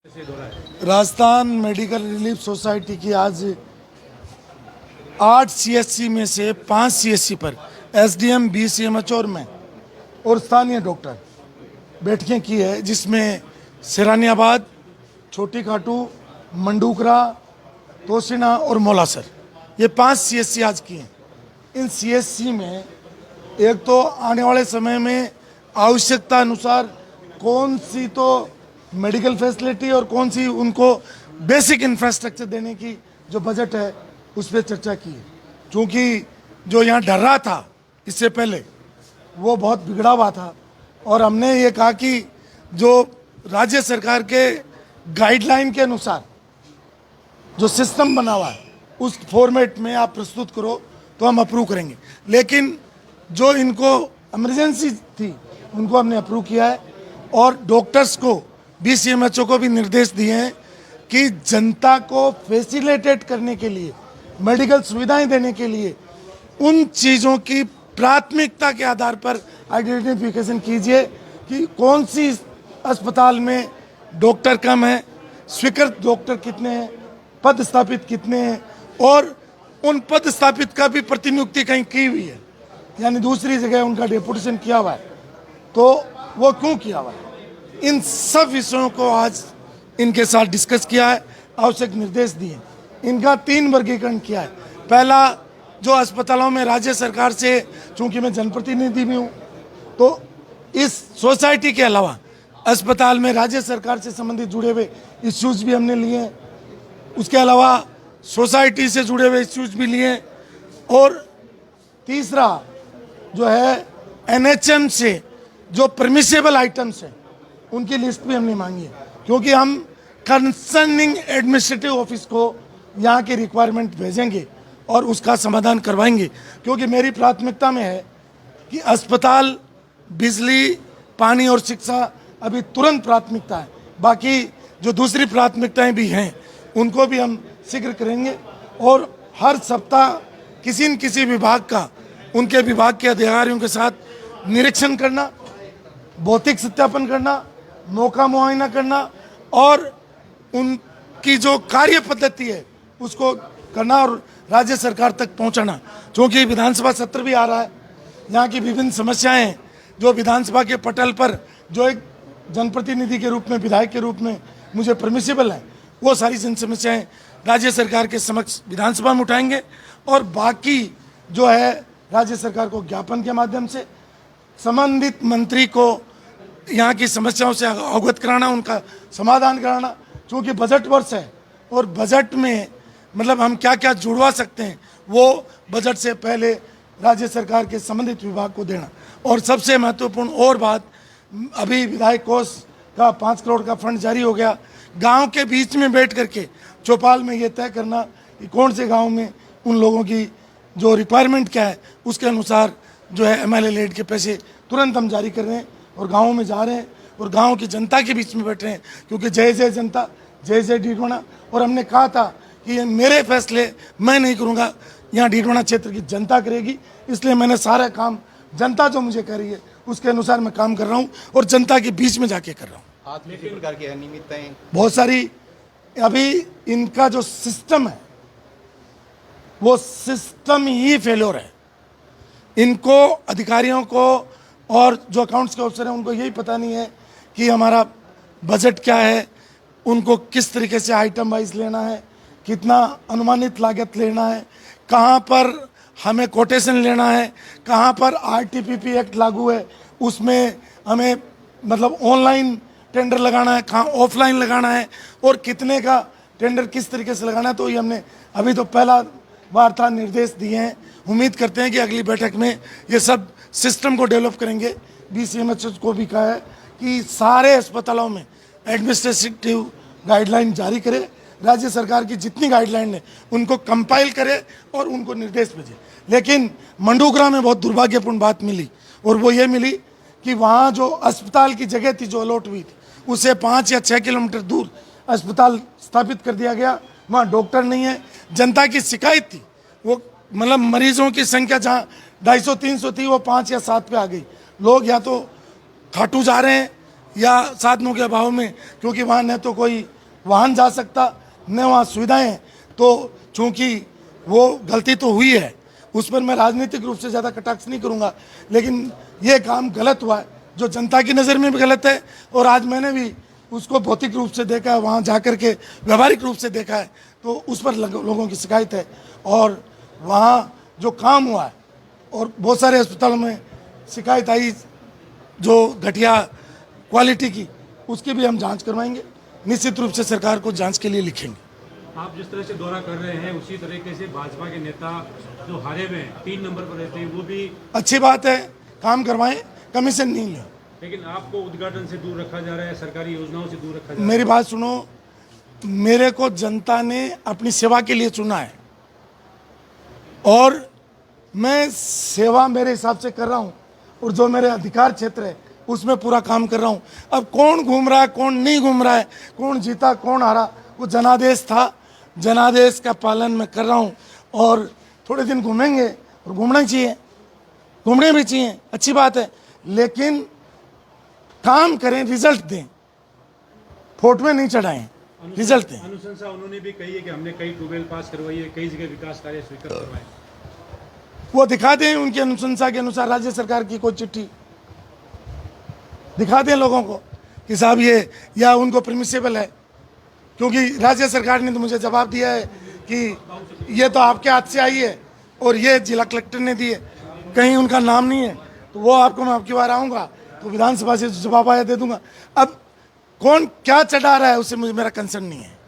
Rajasthan medical relief society की आज 8 CHC में से 5 सीएचसी पर एसडीएम, बीसीएमएच और स्थानीय डॉक्टर बैठकें की है, जिसमें सिरानियाबाद, छोटी खाटू, मंडूकरा, तोशिना और मोलासर, ये 5 सीएचसी आज की हैं। इन सीएचसी में एक तो आने वाले समय में आवश्यकता अनुसार कौन सी तो मेडिकल फैसिलिटी और कौन सी उनको बेसिक इंफ्रास्ट्रक्चर देने की जो बजट है उस पर चर्चा की है। क्योंकि जो यहाँ डर रहा था इससे पहले वो बहुत बिगड़ा हुआ था, और हमने ये कहा कि जो राज्य सरकार के गाइडलाइन के अनुसार जो सिस्टम बना हुआ है उस फॉर्मेट में आप प्रस्तुत करो तो हम अप्रूव करेंगे। लेकिन जो इनको इमरजेंसी थी उनको हमने अप्रूव किया है, और डॉक्टर्स को, बीसीएमएचओ को भी निर्देश दिए हैं कि जनता को फैसिलिटेट करने के लिए, मेडिकल सुविधाएं देने के लिए उन चीज़ों की प्राथमिकता के आधार पर आइडेंटिफिकेशन कीजिए कि कौन सी अस्पताल में डॉक्टर कम है, स्वीकृत डॉक्टर कितने हैं, पद स्थापित कितने हैं, और उन पद स्थापित का भी प्रतिनियुक्ति कहीं की हुई है, यानी दूसरी जगह उनका डेपुटेशन किया हुआ है, तो वो क्यों किया हुआ है। इन सब विषयों को आज इनके साथ डिस्कस किया है, आवश्यक निर्देश दिए। इनका 3 वर्गीकरण किया है। पहला, जो अस्पतालों में राज्य सरकार से, चूंकि मैं जनप्रतिनिधि भी हूँ, तो इस सोसाइटी के अलावा अस्पताल में राज्य सरकार से संबंधित जुड़े हुए इश्यूज भी हमने लिए हैं। उसके अलावा सोसाइटी से जुड़े हुए इश्यूज भी लिए। और तीसरा जो है एनएचएम से जो परमिसेबल आइटम्स हैं उनकी लिस्ट भी हमने मांगी है, क्योंकि हम कंसर्निंग एडमिनिस्ट्रेटिव ऑफिस को यहाँ की रिक्वायरमेंट भेजेंगे और उसका समाधान करवाएंगे। क्योंकि मेरी प्राथमिकता में है कि अस्पताल, बिजली, पानी और शिक्षा अभी तुरंत प्राथमिकता है। बाकी जो दूसरी प्राथमिकताएं भी हैं उनको भी हम शीघ्र करेंगे। और हर सप्ताह किसी न किसी विभाग का, उनके विभाग के अधिकारियों के साथ निरीक्षण करना, भौतिक सत्यापन करना, मौका मुआयना करना और उनकी जो कार्य पद्धति है उसको करना और राज्य सरकार तक पहुंचाना। क्योंकि विधानसभा सत्र भी आ रहा है, यहाँ की विभिन्न समस्याएं जो विधानसभा के पटल पर, जो एक जनप्रतिनिधि के रूप में, विधायक के रूप में मुझे परमिसिबल है, वो सारी जन समस्याएं राज्य सरकार के समक्ष विधानसभा में उठाएंगे। और बाकी जो है राज्य सरकार को ज्ञापन के माध्यम से संबंधित मंत्री को यहाँ की समस्याओं से अवगत कराना, उनका समाधान कराना। क्योंकि बजट वर्ष है और बजट में मतलब हम क्या क्या जुड़वा सकते हैं वो बजट से पहले राज्य सरकार के संबंधित विभाग को देना। और सबसे महत्वपूर्ण और बात, अभी विधायक कोष का 5 करोड़ का फंड जारी हो गया। गांव के बीच में बैठ करके चौपाल में ये तय करना कि कौन से गांव में उन लोगों की जो रिक्वायरमेंट क्या है उसके अनुसार जो है एमएलए लेड के पैसे तुरंत हम जारी कर रहे हैं और गाँव में जा रहे हैं और गाँव की जनता के बीच में बैठ रहे हैं। क्योंकि जय जय जनता, जय जय डीडवाना। और हमने कहा था कि ये मेरे फैसले मैं नहीं करूँगा, यहाँ डीडवाना क्षेत्र की जनता करेगी। इसलिए मैंने सारा काम जनता जो मुझे कह रही है उसके अनुसार मैं काम कर रहा हूँ और जनता के बीच में जाके कर रहा हूँ। प्रकार की अनियमितताएं बहुत सारी, अभी इनका जो सिस्टम है वो सिस्टम ही फेल्योर है। इनको, अधिकारियों को और जो अकाउंट्स के अफसर हैं उनको यही पता नहीं है कि हमारा बजट क्या है, उनको किस तरीके से आइटम वाइज लेना है, कितना अनुमानित लागत लेना है, कहाँ पर हमें कोटेशन लेना है, कहाँ पर आरटीपीपी एक्ट लागू है उसमें हमें मतलब ऑनलाइन टेंडर लगाना है, कहाँ ऑफलाइन लगाना है, और कितने का टेंडर किस तरीके से लगाना है। तो ये हमने अभी तो पहला बार था, निर्देश दिए हैं। उम्मीद करते हैं कि अगली बैठक में ये सब सिस्टम को डेवलप करेंगे। बीसीएमएच को भी कहा है कि सारे अस्पतालों में एडमिनिस्ट्रेटिव गाइडलाइन जारी करे, राज्य सरकार की जितनी गाइडलाइन है उनको कंपाइल करे और उनको निर्देश भेजे। लेकिन मंडूकरा में बहुत दुर्भाग्यपूर्ण बात मिली, और वो ये मिली कि वहाँ जो अस्पताल की जगह थी जो अलॉट हुई थी उसे 5 या 6 किलोमीटर दूर अस्पताल स्थापित कर दिया गया। वहाँ डॉक्टर नहीं है। जनता की शिकायत थी, वो मतलब मरीजों की संख्या जहाँ 250-300 थी वो 5 या 7 पे आ गई। लोग या तो खाटू जा रहे हैं या साधनों के अभाव में, क्योंकि वहाँ न तो कोई वाहन जा सकता न वहाँ सुविधाएं हैं, तो चूँकि वो गलती तो हुई है, उस पर मैं राजनीतिक रूप से ज़्यादा कटाक्ष नहीं करूँगा, लेकिन ये काम गलत हुआ है, जो जनता की नज़र में भी गलत है। और आज मैंने भी उसको भौतिक रूप से देखा है, वहाँ जा कर के व्यवहारिक रूप से देखा है, तो उस पर लोगों की शिकायत है। और वहाँ जो काम हुआ है और बहुत सारे अस्पतालों में शिकायत आई जो घटिया क्वालिटी की, उसकी भी हम जांच करवाएंगे। निश्चित रूप से सरकार को जांच के लिए लिखेंगे। आप जिस तरह से दौरा कर रहे हैं उसी तरीके से भाजपा के नेता जो हारे हुए हैं 3 नंबर पर रहते हैं वो भी, अच्छी बात है, काम करवाएं, कमीशन नहीं लें। लेकिन आपको उद्घाटन से दूर रखा जा रहा है, सरकारी योजनाओं से दूर रखा जा रहा मेरी बात सुनो, मेरे को जनता ने अपनी सेवा के लिए चुना है और मैं सेवा मेरे हिसाब से कर रहा हूँ, और जो मेरे अधिकार क्षेत्र है उसमें पूरा काम कर रहा हूँ। अब कौन घूम रहा है, कौन नहीं घूम रहा है, कौन जीता कौन हारा, वो जनादेश था, जनादेश का पालन मैं कर रहा हूँ। और थोड़े दिन घूमेंगे और घूमना चाहिए, घूमने भी चाहिए, अच्छी बात है, लेकिन काम करें, रिजल्ट दें, फोटो नहीं चढ़ाएं, रिजल्ट दें। अनुशंसा उन्होंने भी कही है कि हमने कई ट्यूबवेल पास करवाई है, कई जगह विकास कार्य स्वीकृत करवाए। वो दिखा दें उनकी अनुशंसा के अनुसार राज्य सरकार की कोई चिट्ठी दिखा दें लोगों को कि साहब ये, या उनको परमिसेबल है, क्योंकि राज्य सरकार ने तो मुझे जवाब दिया है कि ये तो आपके हाथ से आई है और ये जिला कलेक्टर ने दी है, कहीं उनका नाम नहीं है, तो वो आपको मैं आपकी बार आऊँगा तो विधानसभा से जवाब आया दे दूंगा। अब कौन क्या चढ़ा रहा है उससे मुझे मेरा कंसर्न नहीं है।